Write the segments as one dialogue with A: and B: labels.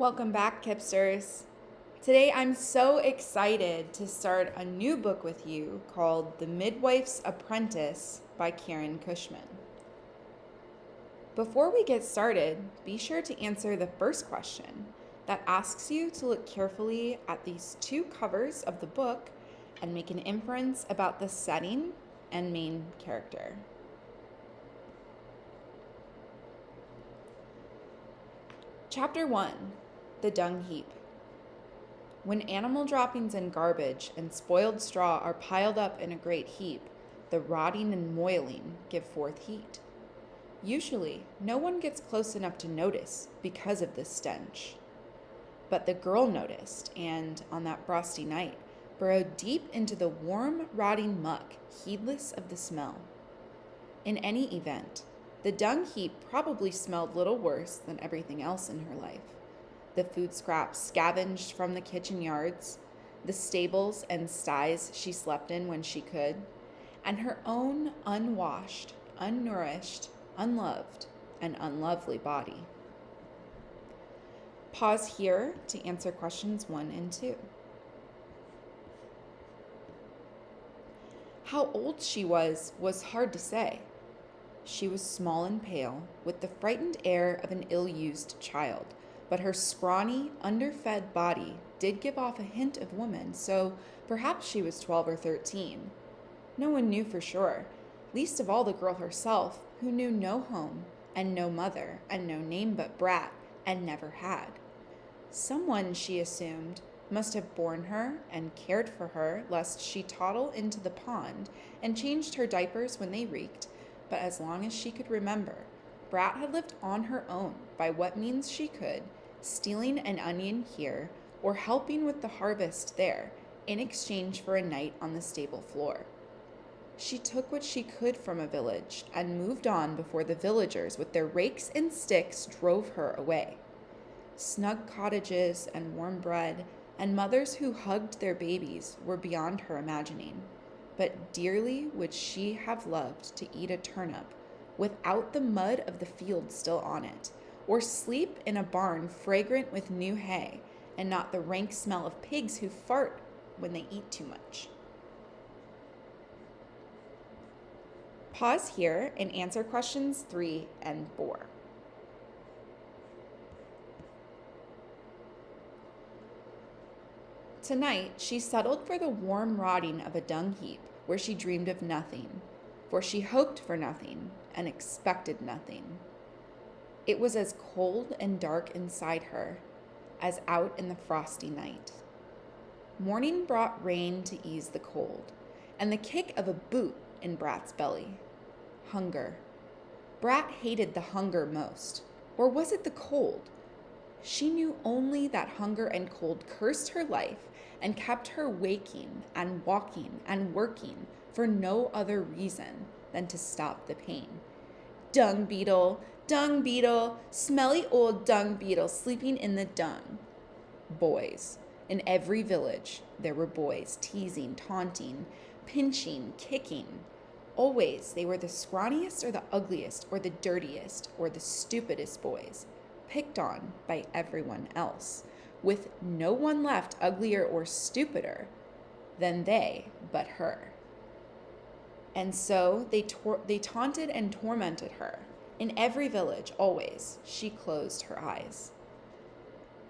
A: Welcome back, Kipsters. Today I'm so excited to start a new book with you called The Midwife's Apprentice by Kern. Before we get started, be sure to answer the first question that asks you to look carefully at these two covers of the book and make an inference about the setting and main character. Chapter 1: The Dung Heap. When animal droppings and garbage and spoiled straw are piled up in a great heap, the rotting and moiling give forth heat. Usually, no one gets close enough to notice because of this stench. But the girl noticed and, on that frosty night, burrowed deep into the warm, rotting muck, heedless of the smell. In any event, the dung heap probably smelled little worse than everything else in her life. The food scraps scavenged from the kitchen yards, the stables and sties she slept in when she could, and her own unwashed, unnourished, unloved, and unlovely body. Pause here to answer questions 1 and 2. How old she was hard to say. She was small and pale, with the frightened air of an ill-used child, but her scrawny, underfed body did give off a hint of woman, so perhaps she was 12 or 13. No one knew for sure, least of all the girl herself, who knew no home, and no mother, and no name but Brat, and never had. Someone, she assumed, must have borne her and cared for her lest she toddle into the pond and changed her diapers when they reeked, but as long as she could remember, Brat had lived on her own by what means she could, stealing an onion here or helping with the harvest there in exchange for a night on the stable floor. She took what she could from a village and moved on before the villagers with their rakes and sticks drove her away. Snug cottages and warm bread and mothers who hugged their babies were beyond her imagining, but dearly would she have loved to eat a turnip without the mud of the field still on it, or sleep in a barn fragrant with new hay and not the rank smell of pigs who fart when they eat too much. Pause here and answer questions 3 and 4. Tonight, she settled for the warm rotting of a dung heap where she dreamed of nothing, for she hoped for nothing and expected nothing. It was as cold and dark inside her as out in the frosty night. Morning brought rain to ease the cold, and the kick of a boot in Brat's belly. Hunger. Brat hated the hunger most, or was it the cold? She knew only that hunger and cold cursed her life and kept her waking and walking and working for no other reason than to stop the pain. Dung beetle, smelly old dung beetle sleeping in the dung. Boys. In every village, there were boys teasing, taunting, pinching, kicking. Always they were the scrawniest or the ugliest or the dirtiest or the stupidest boys, picked on by everyone else, with no one left uglier or stupider than they but her. And so they taunted and tormented her. In every village, always, she closed her eyes.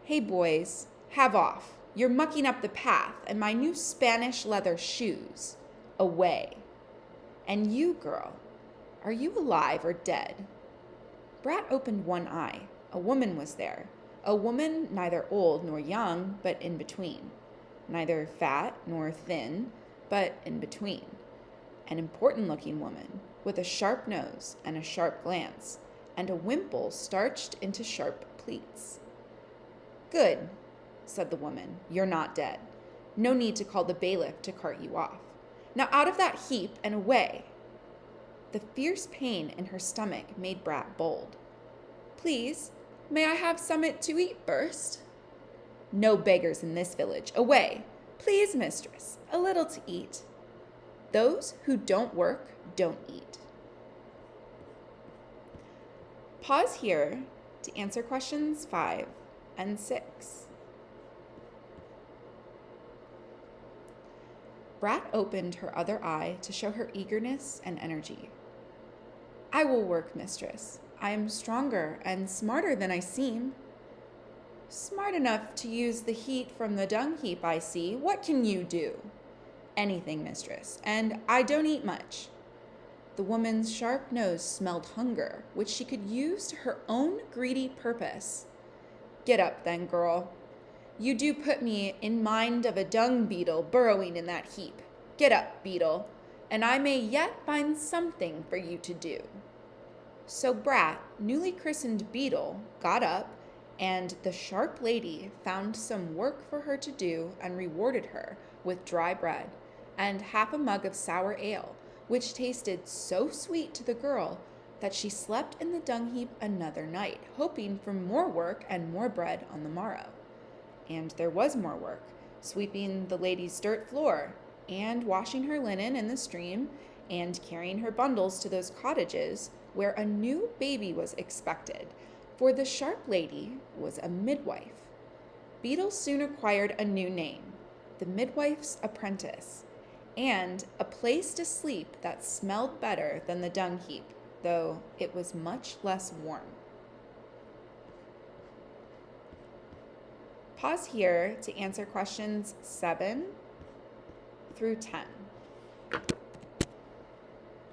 A: Hey boys, have off. You're mucking up the path and my new Spanish leather shoes. Away. And you, girl, are you alive or dead? Brat opened one eye. A woman was there. A woman neither old nor young, but in between. Neither fat nor thin, but in between. An important-looking woman, with a sharp nose and a sharp glance, and a wimple starched into sharp pleats. Good, said the woman. You're not dead. No need to call the bailiff to cart you off. Now out of that heap and away. The fierce pain in her stomach made Brat bold. Please, may I have somewhat to eat first? No beggars in this village. Away. Please, mistress, a little to eat. Those who don't work don't eat. Pause here to answer questions 5 and 6. Brat opened her other eye to show her eagerness and energy. I will work, mistress. I am stronger and smarter than I seem. Smart enough to use the heat from the dung heap, I see. What can you do? Anything, mistress, and I don't eat much. The woman's sharp nose smelled hunger, which she could use to her own greedy purpose. Get up, then, girl. You do put me in mind of a dung beetle burrowing in that heap. Get up, beetle, and I may yet find something for you to do. So Brat, newly christened Beetle, got up, and the sharp lady found some work for her to do and rewarded her with dry bread and half a mug of sour ale, which tasted so sweet to the girl that she slept in the dung heap another night, hoping for more work and more bread on the morrow. And there was more work, sweeping the lady's dirt floor, and washing her linen in the stream, and carrying her bundles to those cottages where a new baby was expected, for the sharp lady was a midwife. Beetle soon acquired a new name, the Midwife's Apprentice, and a place to sleep that smelled better than the dung heap, though it was much less warm. Pause here to answer questions 7 through 10.